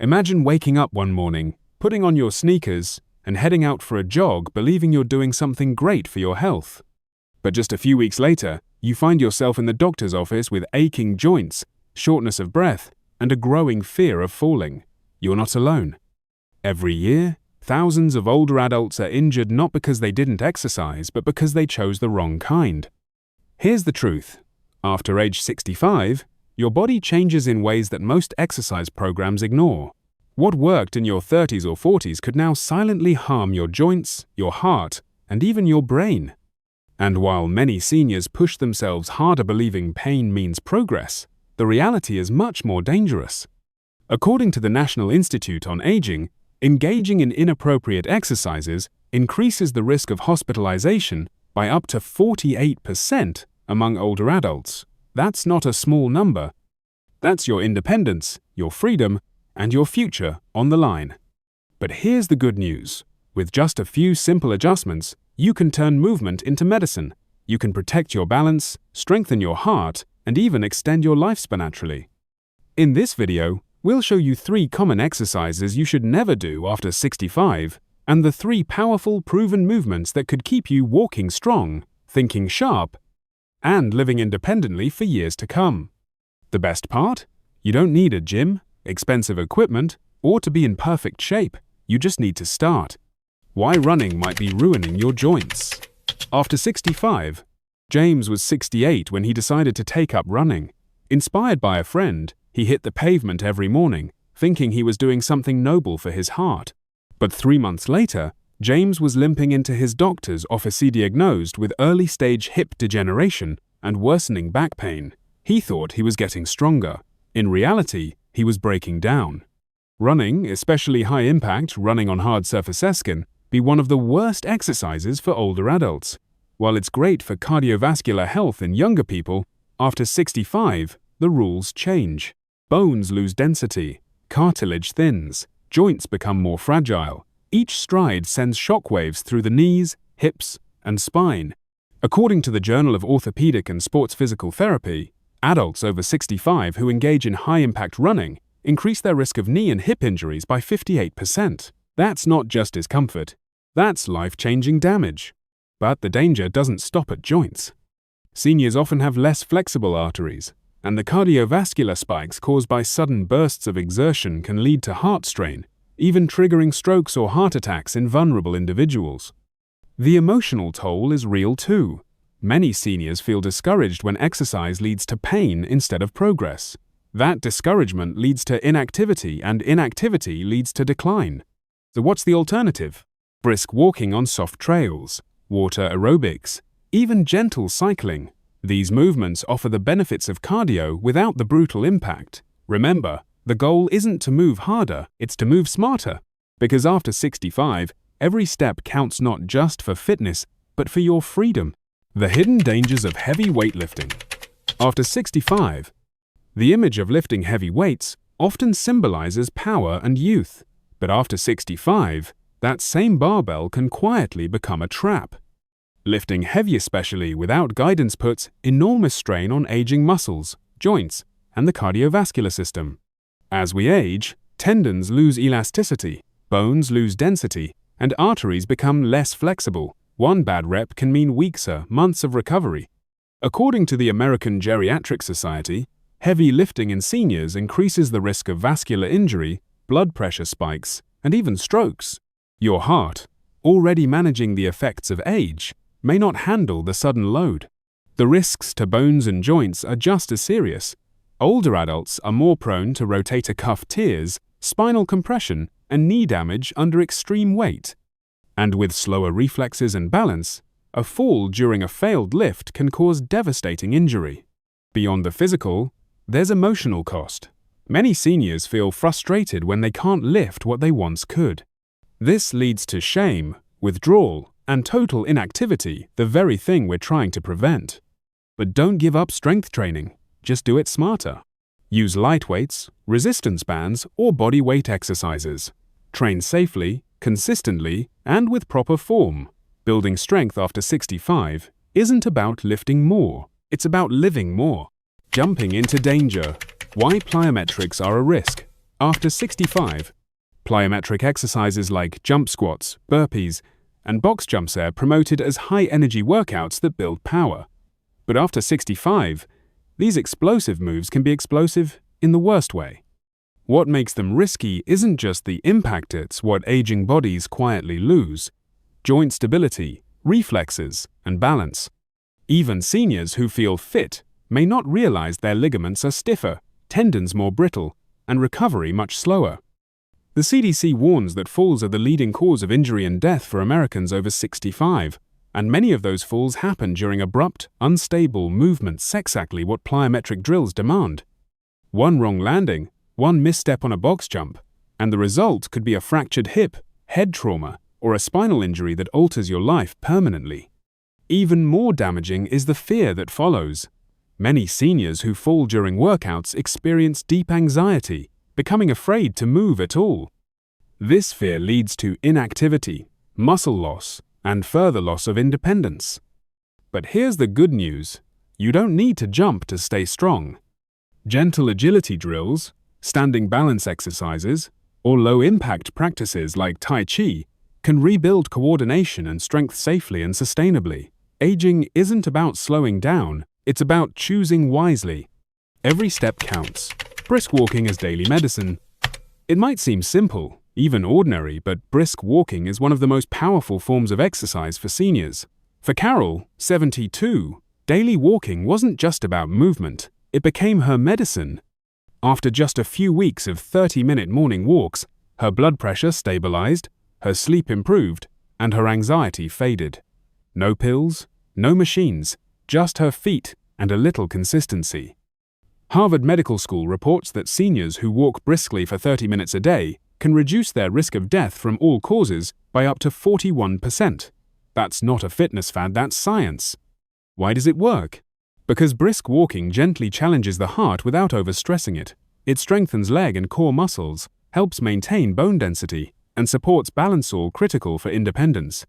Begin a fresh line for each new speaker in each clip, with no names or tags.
Imagine waking up one morning, putting on your sneakers, and heading out for a jog believing you're doing something great for your health. But just a few weeks later, you find yourself in the doctor's office with aching joints, shortness of breath, and a growing fear of falling. You're not alone. Every year, thousands of older adults are injured not because they didn't exercise, but because they chose the wrong kind. Here's the truth. After age 65, your body changes in ways that most exercise programs ignore. What worked in your 30s or 40s could now silently harm your joints, your heart, and even your brain. And while many seniors push themselves harder believing pain means progress, the reality is much more dangerous. According to the National Institute on Aging, engaging in inappropriate exercises increases the risk of hospitalization by up to 48% among older adults. That's not a small number. That's your independence, your freedom, and your future on the line. But here's the good news. With just a few simple adjustments, you can turn movement into medicine. You can protect your balance, strengthen your heart, and even extend your lifespan naturally. In this video, we'll show you 3 common exercises you should never do after 65, and the 3 powerful, proven movements that could keep you walking strong, thinking sharp, and living independently for years to come. The best part? You don't need a gym, expensive equipment, or to be in perfect shape. You just need to start. Why running might be ruining your joints. After 65, James was 68 when he decided to take up running. Inspired by a friend, he hit the pavement every morning, thinking he was doing something noble for his heart. But 3 months later, James was limping into his doctor's office diagnosed with early-stage hip degeneration and worsening back pain. He thought he was getting stronger. In reality, he was breaking down. Running, especially high-impact running on hard surfaces, can be one of the worst exercises for older adults. While it's great for cardiovascular health in younger people, after 65, the rules change. Bones lose density, cartilage thins, joints become more fragile. Each stride sends shockwaves through the knees, hips, and spine. According to the Journal of Orthopedic and Sports Physical Therapy, adults over 65 who engage in high-impact running increase their risk of knee and hip injuries by 58%. That's not just discomfort. That's life-changing damage. But the danger doesn't stop at joints. Seniors often have less flexible arteries, and the cardiovascular spikes caused by sudden bursts of exertion can lead to heart strain, even triggering strokes or heart attacks in vulnerable individuals. The emotional toll is real too. Many seniors feel discouraged when exercise leads to pain instead of progress. That discouragement leads to inactivity, and inactivity leads to decline. So what's the alternative? Brisk walking on soft trails, water aerobics, even gentle cycling. These movements offer the benefits of cardio without the brutal impact. Remember, the goal isn't to move harder, it's to move smarter. Because after 65, every step counts not just for fitness, but for your freedom. The hidden dangers of heavy weightlifting. After 65, the image of lifting heavy weights often symbolizes power and youth. But after 65, that same barbell can quietly become a trap. Lifting heavy especially without guidance puts enormous strain on aging muscles, joints, and the cardiovascular system. As we age, tendons lose elasticity, bones lose density, and arteries become less flexible. One bad rep can mean weeks or months of recovery. According to the American Geriatric Society, heavy lifting in seniors increases the risk of vascular injury, blood pressure spikes, and even strokes. Your heart, already managing the effects of age, may not handle the sudden load. The risks to bones and joints are just as serious. Older adults are more prone to rotator cuff tears, spinal compression, and knee damage under extreme weight. And with slower reflexes and balance, a fall during a failed lift can cause devastating injury. Beyond the physical, there's emotional cost. Many seniors feel frustrated when they can't lift what they once could. This leads to shame, withdrawal, and total inactivity, the very thing we're trying to prevent. But don't give up strength training, just do it smarter. Use light weights, resistance bands, or body weight exercises. Train safely, consistently, and with proper form. Building strength after 65 isn't about lifting more, it's about living more. Jumping into danger. Why plyometrics are a risk. After 65, plyometric exercises like jump squats, burpees, and box jumps are promoted as high-energy workouts that build power. But after 65, these explosive moves can be explosive in the worst way. What makes them risky isn't just the impact, it's what aging bodies quietly lose: joint stability, reflexes, and balance. Even seniors who feel fit may not realize their ligaments are stiffer, tendons more brittle, and recovery much slower. The CDC warns that falls are the leading cause of injury and death for Americans over 65, and many of those falls happen during abrupt, unstable movements, exactly what plyometric drills demand. One wrong landing, one misstep on a box jump, and the result could be a fractured hip, head trauma, or a spinal injury that alters your life permanently. Even more damaging is the fear that follows. Many seniors who fall during workouts experience deep anxiety, becoming afraid to move at all. This fear leads to inactivity, muscle loss, and further loss of independence. But here's the good news: you don't need to jump to stay strong. Gentle agility drills, standing balance exercises, or low-impact practices like Tai Chi can rebuild coordination and strength safely and sustainably. Aging isn't about slowing down, it's about choosing wisely. Every step counts. Brisk walking as daily medicine. It might seem simple, even ordinary, but brisk walking is one of the most powerful forms of exercise for seniors. For Carol, 72, daily walking wasn't just about movement, it became her medicine. After just a few weeks of 30-minute morning walks, her blood pressure stabilized, her sleep improved, and her anxiety faded. No pills, no machines, just her feet and a little consistency. Harvard Medical School reports that seniors who walk briskly for 30 minutes a day can reduce their risk of death from all causes by up to 41%. That's not a fitness fad, that's science. Why does it work? Because brisk walking gently challenges the heart without overstressing it. It strengthens leg and core muscles, helps maintain bone density, and supports balance, all critical for independence.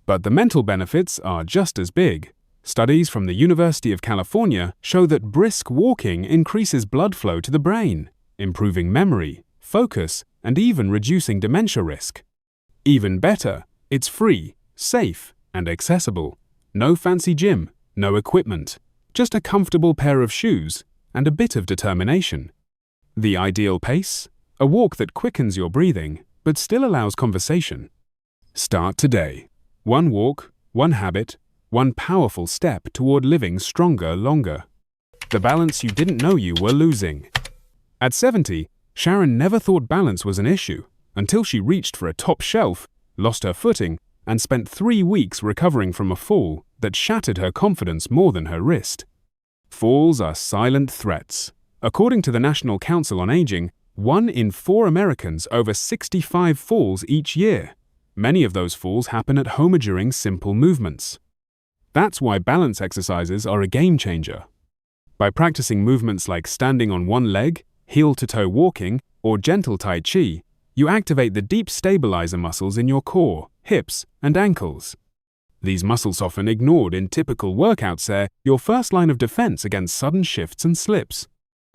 But the mental benefits are just as big. Studies from the University of California show that brisk walking increases blood flow to the brain, improving memory, focus, and even reducing dementia risk. Even better, it's free, safe, and accessible. No fancy gym, no equipment, just a comfortable pair of shoes and a bit of determination. The ideal pace? A walk that quickens your breathing, but still allows conversation. Start today. One walk, one habit, one powerful step toward living stronger longer. The balance you didn't know you were losing. At 70, Sharon never thought balance was an issue until she reached for a top shelf, lost her footing, and spent 3 weeks recovering from a fall that shattered her confidence more than her wrist. Falls are silent threats. According to the National Council on Aging, 1 in 4 Americans over 65 falls each year. Many of those falls happen at home during simple movements. That's why balance exercises are a game changer. By practicing movements like standing on one leg, heel-to-toe walking, or gentle Tai Chi, you activate the deep stabilizer muscles in your core, hips, and ankles. These muscles, often ignored in typical workouts, are your first line of defense against sudden shifts and slips.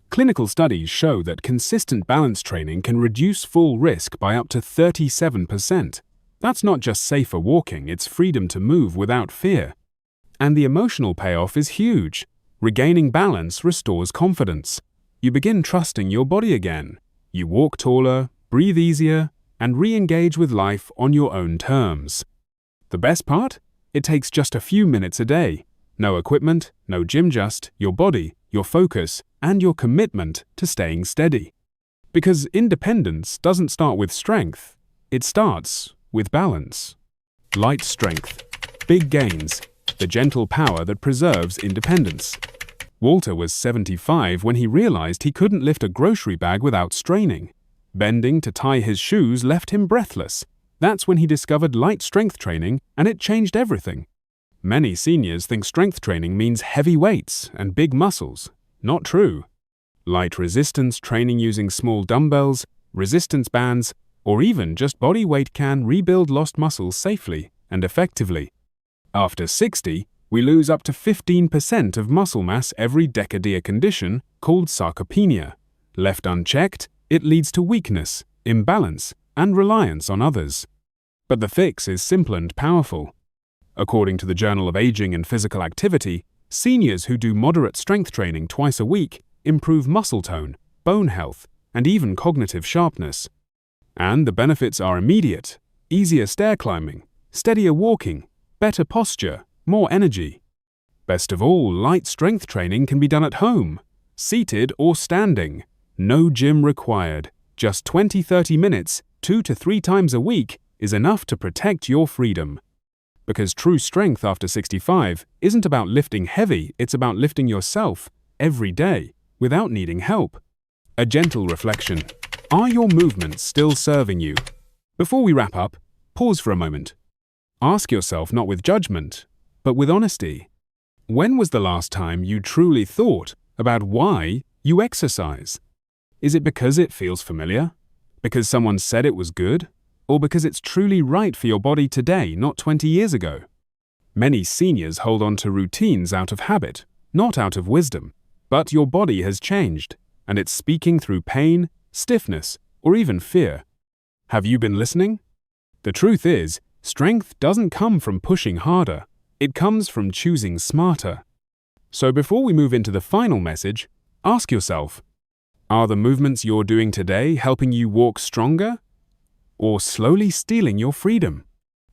Clinical studies show that consistent balance training can reduce fall risk by up to 37%. That's not just safer walking, it's freedom to move without fear. And the emotional payoff is huge. Regaining balance restores confidence. You begin trusting your body again. You walk taller, breathe easier, and re-engage with life on your own terms. The best part? It takes just a few minutes a day. No equipment, no gym, just your body, your focus, and your commitment to staying steady. Because independence doesn't start with strength, it starts with balance. Light strength, big gains, the gentle power that preserves independence. Walter was 75 when he realized he couldn't lift a grocery bag without straining. Bending to tie his shoes left him breathless. That's when he discovered light strength training, and it changed everything. Many seniors think strength training means heavy weights and big muscles. Not true. Light resistance training using small dumbbells, resistance bands, or even just body weight can rebuild lost muscles safely and effectively. After 60, we lose up to 15% of muscle mass every decade, a condition called sarcopenia. Left unchecked, it leads to weakness, imbalance, and reliance on others. But the fix is simple and powerful. According to the Journal of Aging and Physical Activity, seniors who do moderate strength training twice a week improve muscle tone, bone health, and even cognitive sharpness. And the benefits are immediate: easier stair climbing, steadier walking, better posture, more energy. Best of all, light strength training can be done at home, seated or standing. No gym required. Just 20-30 minutes, 2 to 3 times a week, is enough to protect your freedom. Because true strength after 65 isn't about lifting heavy, it's about lifting yourself every day without needing help. A gentle reflection. Are your movements still serving you? Before we wrap up, pause for a moment. Ask yourself not with judgment, but with honesty. When was the last time you truly thought about why you exercise? Is it because it feels familiar? Because someone said it was good? Or because it's truly right for your body today, not 20 years ago? Many seniors hold on to routines out of habit, not out of wisdom. But your body has changed, and it's speaking through pain, stiffness, or even fear. Have you been listening? The truth is, strength doesn't come from pushing harder. It comes from choosing smarter. So before we move into the final message, ask yourself, are the movements you're doing today helping you walk stronger, or slowly stealing your freedom?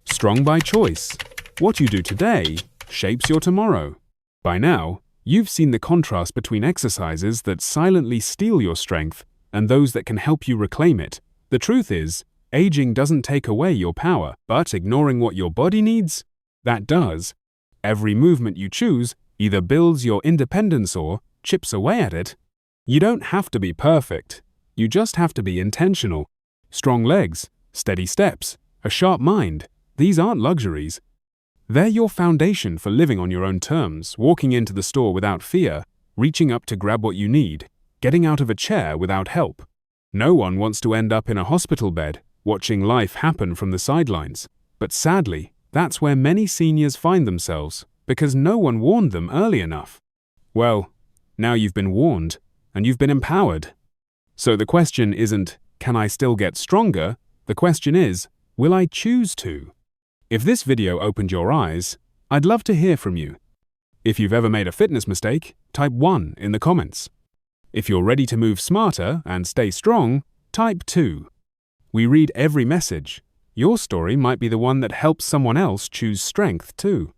Strong by choice. What you do today shapes your tomorrow. By now, you've seen the contrast between exercises that silently steal your strength and those that can help you reclaim it. The truth is, aging doesn't take away your power, but ignoring what your body needs, that does. Every movement you choose either builds your independence or chips away at it. You don't have to be perfect. You just have to be intentional. Strong legs, steady steps, a sharp mind, these aren't luxuries. They're your foundation for living on your own terms, walking into the store without fear, reaching up to grab what you need, getting out of a chair without help. No one wants to end up in a hospital bed, watching life happen from the sidelines. But sadly, that's where many seniors find themselves, because no one warned them early enough. Well, now you've been warned, and you've been empowered. So the question isn't, can I still get stronger? The question is, will I choose to? If this video opened your eyes, I'd love to hear from you. If you've ever made a fitness mistake, type 1 in the comments. If you're ready to move smarter and stay strong, type 2. We read every message. Your story might be the one that helps someone else choose strength too.